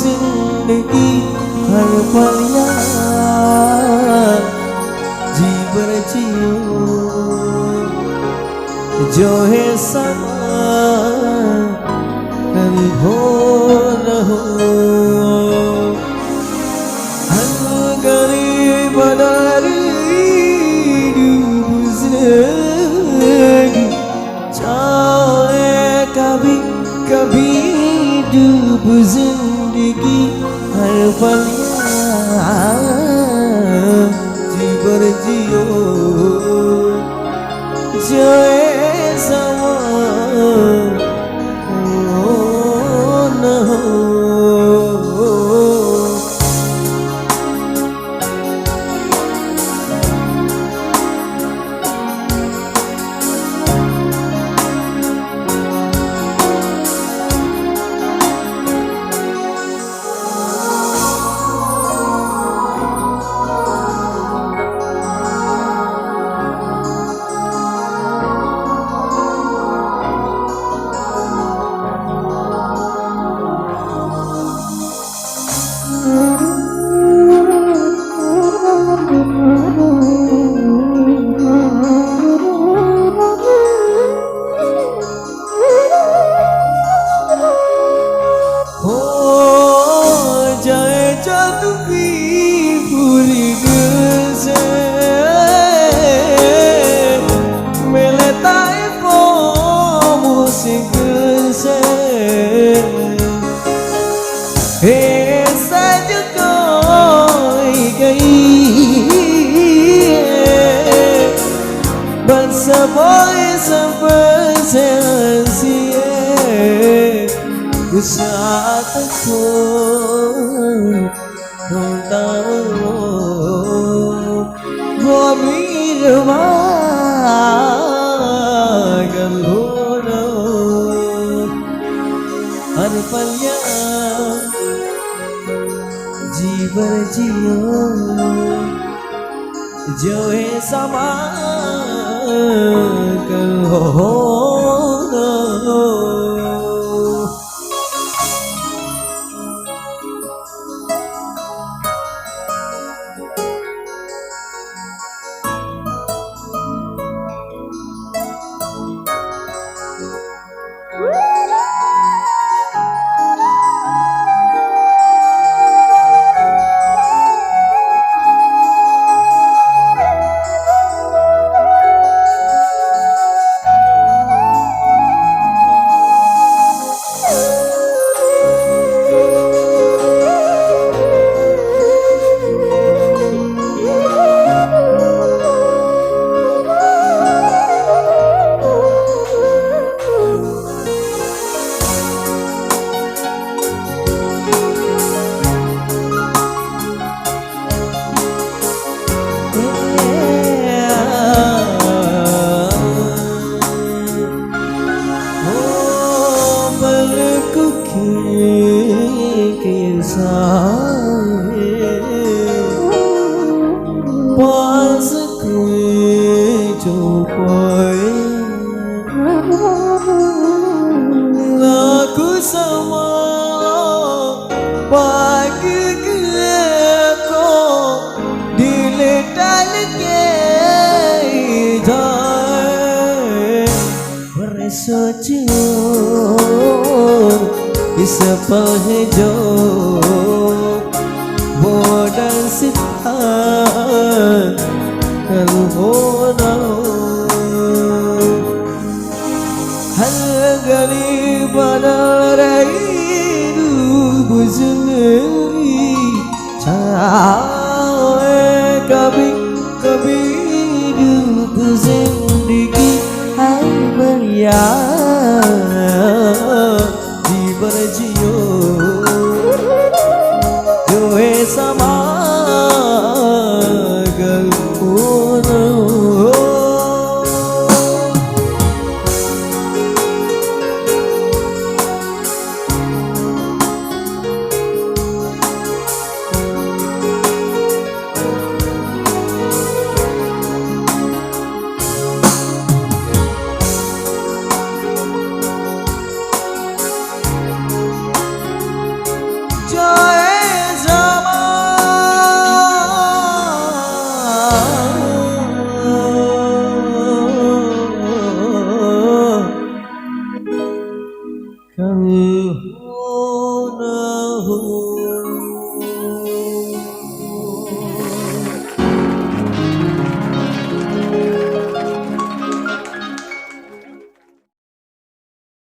जिंदगी हर पल यार जीवन जियो जो है समा कभी हो न हो हर गरीब जिंदगी चाहे कभी कभी डूब जिंदगी हर पल जीवन जियो जो समा न हो सज कोई गई बस सब से हंसिए साथ को होता वो मीर गलो हर पल जीवन जियो जो है समा कल हो न हो पास कोई जो कोई लाख समा पाग को दिल डाल के जाए पर सोचो इस पल है जो वो डांस कल हो न हो हर गरीब बना रही डूब जिंदगी चाहे कभी कभी डूब जिंदगी हर बलिया जीवन जियो जो है समा गल हो न हो कभी